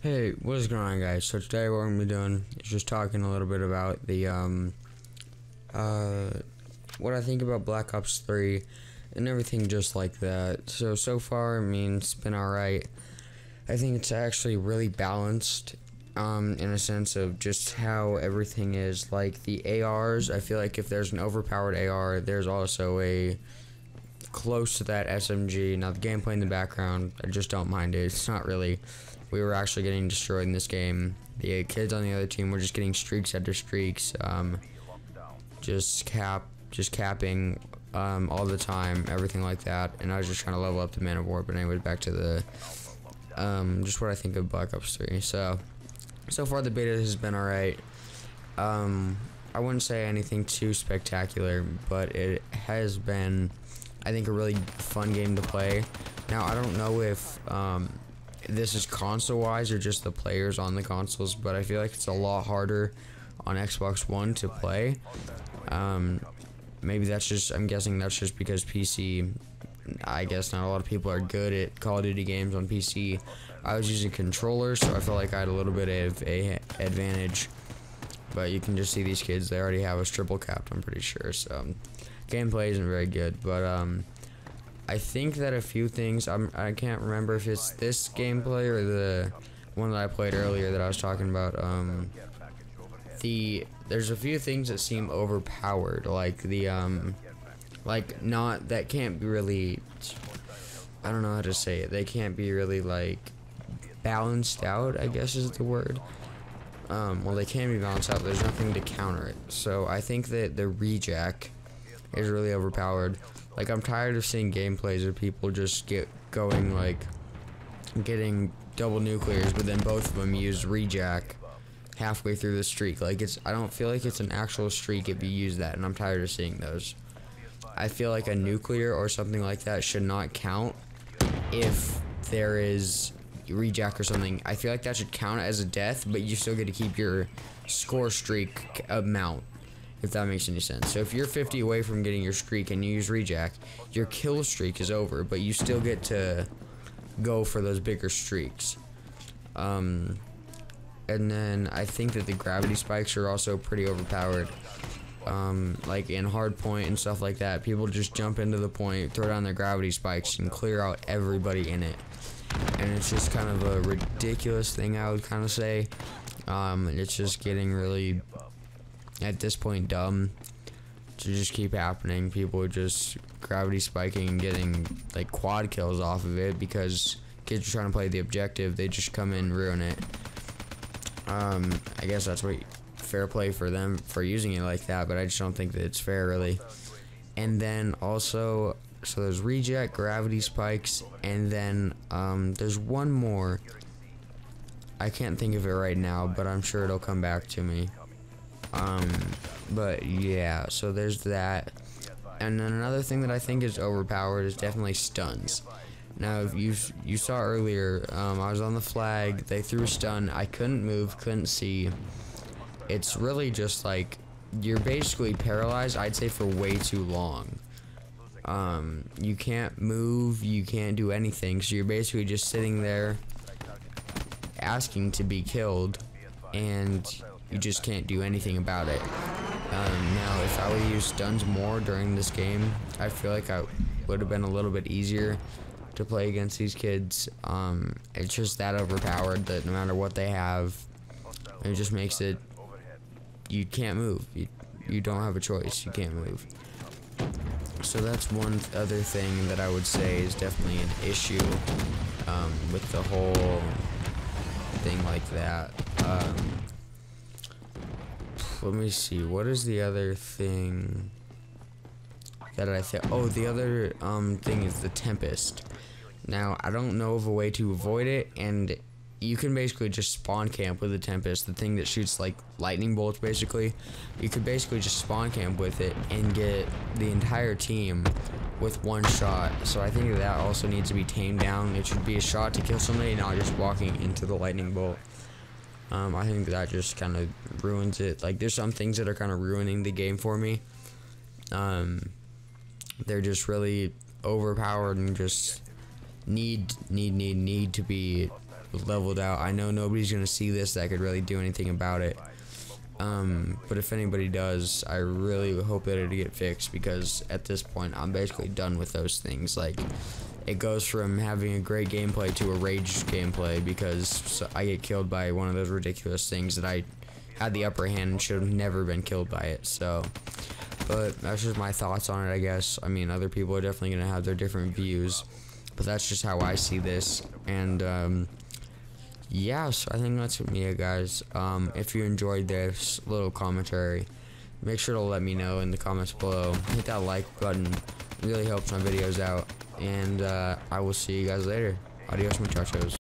Hey, what's going on, guys? So today what we're gonna be doing is just talking a little bit about the what I think about Black Ops 3 and everything just like that. So far, I mean, it's been alright. I think it's actually really balanced in a sense of just how everything is. Like the ARs, I feel like if there's an overpowered AR, there's also a close to that SMG. Now the gameplay in the background, I just don't mind it. It's not really. We were actually getting destroyed in this game. The kids on the other team were just getting streaks after streaks, just capping all the time, everything like that. And I was just trying to level up the Man of War. But anyway, back to the just what I think of Black Ops 3. So far the beta has been alright. I wouldn't say anything too spectacular, but it has been, I think, a really fun game to play. Now I don't know if this is console wise or just the players on the consoles, but I feel like it's a lot harder on Xbox One to play. Maybe that's just, I'm guessing that's just because PC, I guess not a lot of people are good at Call of Duty games on PC. I was using controllers, so I felt like I had a little bit of a advantage, but you can just see these kids, they already have us triple capped, I'm pretty sure. So gameplay isn't very good, but I think that a few things, I can't remember if it's this gameplay or the one that I played earlier that I was talking about. There's a few things that seem overpowered, like the not, that can't be really, I don't know how to say it, they can't be really like balanced out, I guess is the word. Well, they can be balanced out, there's nothing to counter it. So I think that the rejack is really overpowered. Like, I'm tired of seeing gameplays of people just get going, like, getting double nuclears, but then both of them use rejack halfway through the streak. Like, I don't feel like it's an actual streak if you use that, and I'm tired of seeing those. I feel like a nuclear or something like that should not count if there is rejack or something. I feel like that should count as a death, but you still get to keep your score streak amount, if that makes any sense. So if you're 50 away from getting your streak and you use rejack, your kill streak is over, but you still get to go for those bigger streaks. And then I think that the gravity spikes are also pretty overpowered. Like in hard point and stuff like that, people just jump into the point, throw down their gravity spikes, and clear out everybody in it. And it's just kind of a ridiculous thing, I would kind of say. It's just getting really, at this point, dumb to just keep happening. People are just gravity spiking and getting like quad kills off of it because kids are trying to play the objective. They just come in and ruin it. I guess that's what fair play for them for using it like that, but I just don't think that it's fair, really. And then also, so there's reject, gravity spikes, and then there's one more. I can't think of it right now, but I'm sure it'll come back to me. But yeah, so there's that. And then another thing that I think is overpowered is definitely stuns. Now, if you saw earlier, I was on the flag, they threw a stun, I couldn't move, couldn't see. It's really just like, you're basically paralyzed, I'd say, for way too long. You can't move, you can't do anything, so you're basically just sitting there asking to be killed, and you just can't do anything about it. Now, if I would use stuns more during this game, I feel like I would have been a little bit easier to play against these kids. It's just that overpowered that no matter what they have, it just makes it, you can't move. You don't have a choice, you can't move. So that's one other thing that I would say is definitely an issue with the whole thing like that. Let me see, what is the other thing that I think? Oh, the other thing is the Tempest. Now, I don't know of a way to avoid it, and you can basically just spawn camp with the Tempest, the thing that shoots like lightning bolts, basically. You could basically just spawn camp with it and get the entire team with one shot. So I think that also needs to be tamed down. It should be a shot to kill somebody, not just walking into the lightning bolt. I think that just kind of ruins it. Like, there's some things that are kind of ruining the game for me. They're just really overpowered and just need to be leveled out. I know nobody's gonna see this that could really do anything about it. But if anybody does, I really hope that it'll get fixed, because at this point I'm basically done with those things. Like, it goes from having a great gameplay to a rage gameplay, because I get killed by one of those ridiculous things that I had the upper hand and should have never been killed by it. So, but that's just my thoughts on it, I guess. I mean, other people are definitely gonna have their different views, but that's just how I see this. And yeah, so I think that's me, guys. If you enjoyed this little commentary, make sure to let me know in the comments below. Hit that like button, it really helps my videos out. And I will see you guys later. Adios, muchachos.